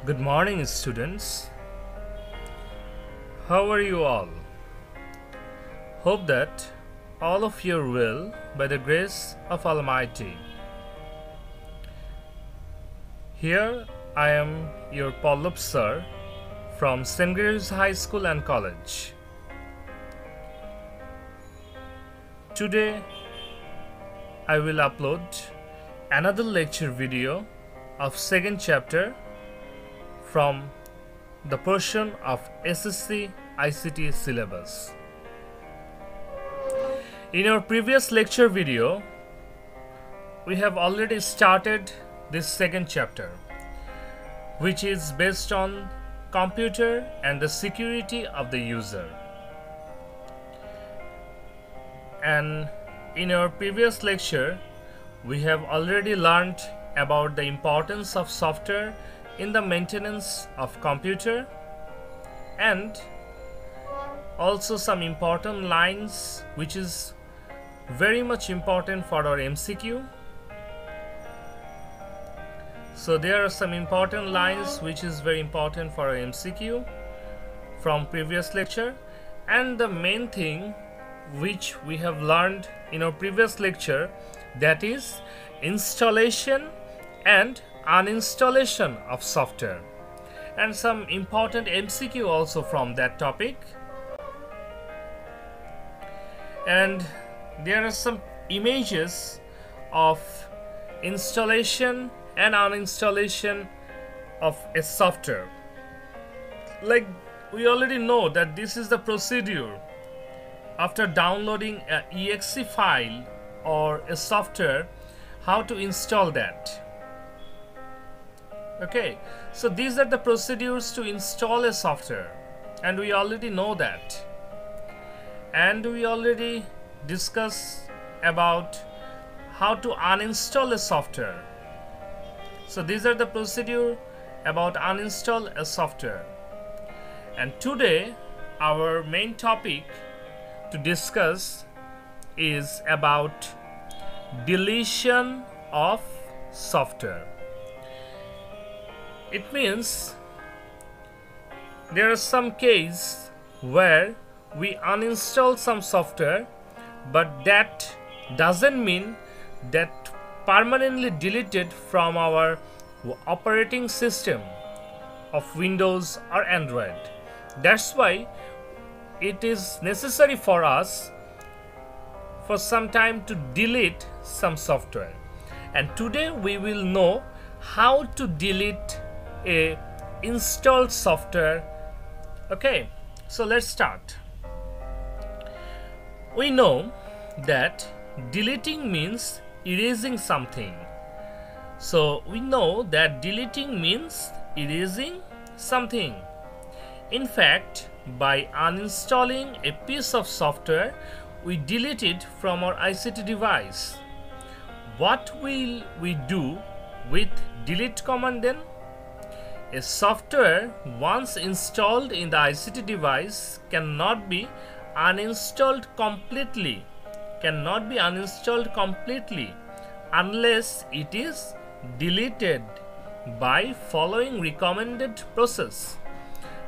Good morning, students. How are you all? Hope that all of you are well by the grace of Almighty. Here I am, your Pallab sir from St. Gary's High School and College. Today I will upload another lecture video of second chapter from the portion of SSC ICT syllabus. In our previous lecture video, we have already started this second chapter, which is based on computer and the security of the user. And in our previous lecture, we have already learned about the importance of software in the maintenance of computer and also some important lines which is very much important for our MCQ. So there are some important lines which is very important for our MCQ from previous lecture, and the main thing which we have learned in our previous lecture, that is installation and uninstallation of software, and some important MCQ also from that topic. And there are some images of installation and uninstallation of a software. Like we already know that this is the procedure after downloading an exe file or a software, how to install that. Okay, so these are the procedures to install a software, and we already know that. And we already discussed about how to uninstall a software. So these are the procedure about uninstall a software. And today our main topic to discuss is about deletion of software. It means there are some cases where we uninstall some software, but that doesn't mean that permanently deleted from our operating system of Windows or Android. That's why it is necessary for us for some time to delete some software. And today we will know how to delete a installed software. Okay, so let's start. We know that deleting means erasing something. So we know that deleting means erasing something. In fact, by uninstalling a piece of software, we delete it from our ICT device. What will we do with delete command then? A software once installed in the ICT device cannot be uninstalled completely, unless it is deleted by following recommended process.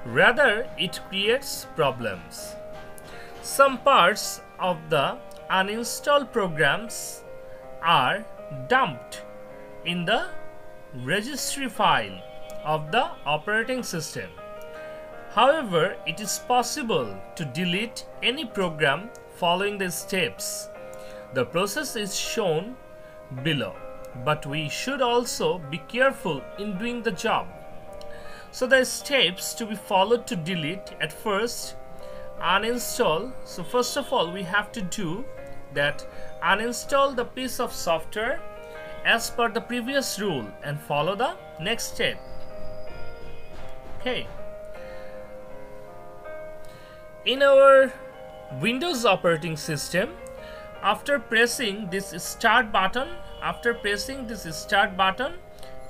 Rather, it creates problems. Some parts of the uninstalled programs are dumped in the registry file of the operating system. However, it is possible to delete any program following the steps. The process is shown below, but we should also be careful in doing the job. So the steps to be followed to delete: at first, uninstall. So first of all, we have to do that, uninstall the piece of software as per the previous rule and follow the next step. Okay. In our Windows operating system, after pressing this start button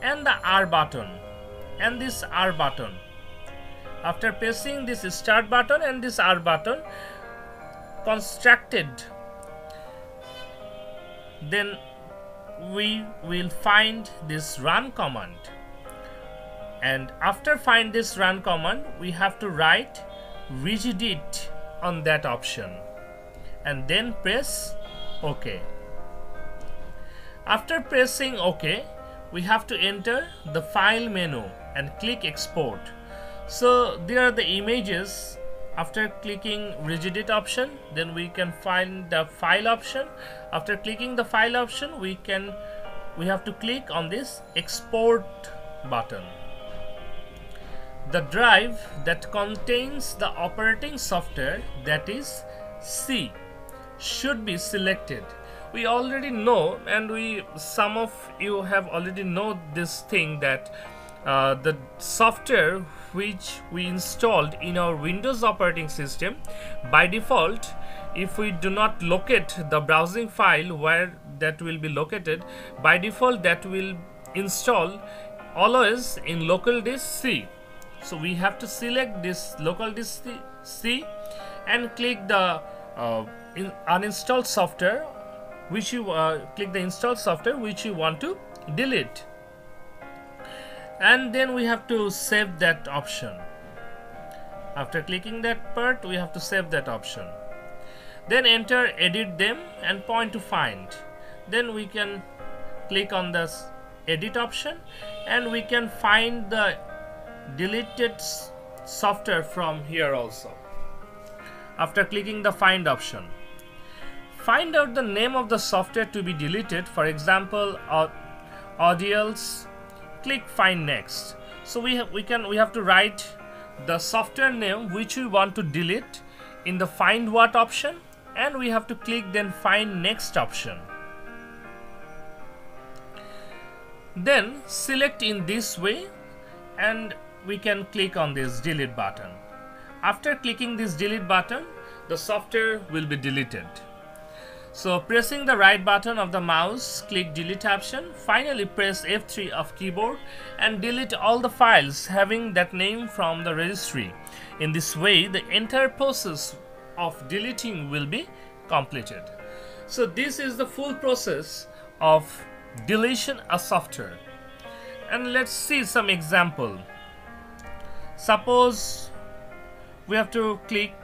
and the R button and this R button, after pressing this start button and this R button constructed, then we will find this run command. and after find this run command, we have to write rigidit on that option and then press OK. After pressing OK, we have to enter the file menu and click export. So there are the images. After clicking rigidit option, then we can find the file option. After clicking the file option, we have to click on this export button. The drive that contains the operating software, that is C, should be selected. We already know, and some of you have already know this thing, that the software which we installed in our Windows operating system, by default, if we do not locate the browsing file where that will be located, by default that will install always in local disk C. So we have to select this local disk C and click the uninstalled software, which you click the install software which you want to delete, and then we have to save that option. After clicking that part, we have to save that option. Then enter edit them and point to find. Then we can click on the edit option and we can find the deleted software from here also. After clicking the find option, find out the name of the software to be deleted. For example, Audials. Click find next. So we have to write the software name which we want to delete in the find what option, and we have to click then find next option. Then select in this way and we can click on this delete button. After clicking this delete button, the software will be deleted. So pressing the right button of the mouse, click delete option. Finally press F3 of keyboard and delete all the files having that name from the registry. In this way, the entire process of deleting will be completed. So this is the full process of deletion of software. And let's see some example. Suppose we have to click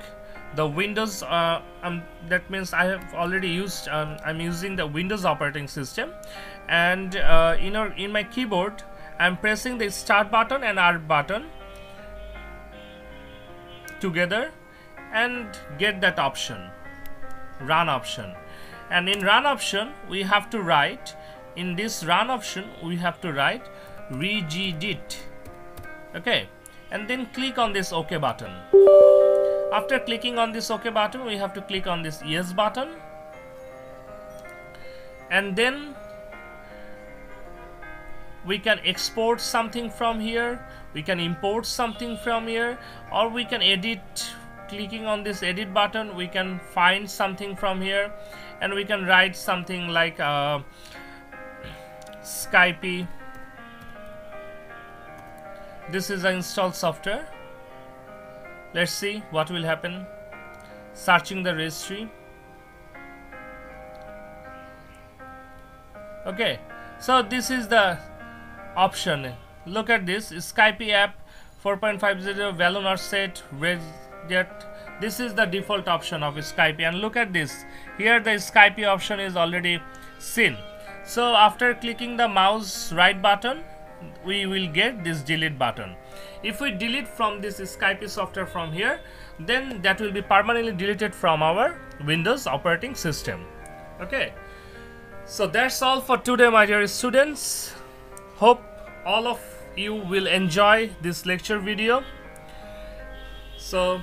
the Windows, that means I have already used, I'm using the Windows operating system, and in my keyboard I'm pressing the start button and R button together and get that option, run option. And in run option we have to write, in this run option we have to write rigidit. Okay, and then click on this OK button. After clicking on this OK button, we have to click on this yes button, and then we can export something from here, we can import something from here, or we can edit. Clicking on this edit button, we can find something from here and we can write something like Skype. This is the installed software. Let's see what will happen. Searching the registry. Okay, so this is the option. Look at this, Skype app 4.50 value not set. This is the default option of Skype, and look at this. Here the Skype option is already seen. So after clicking the mouse right button, we will get this delete button. If we delete from this Skype software from here, then that will be permanently deleted from our Windows operating system. Okay, so that's all for today, my dear students. Hope all of you will enjoy this lecture video. So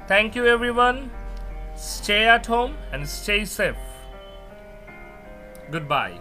thank you everyone. Stay at home and stay safe. Goodbye.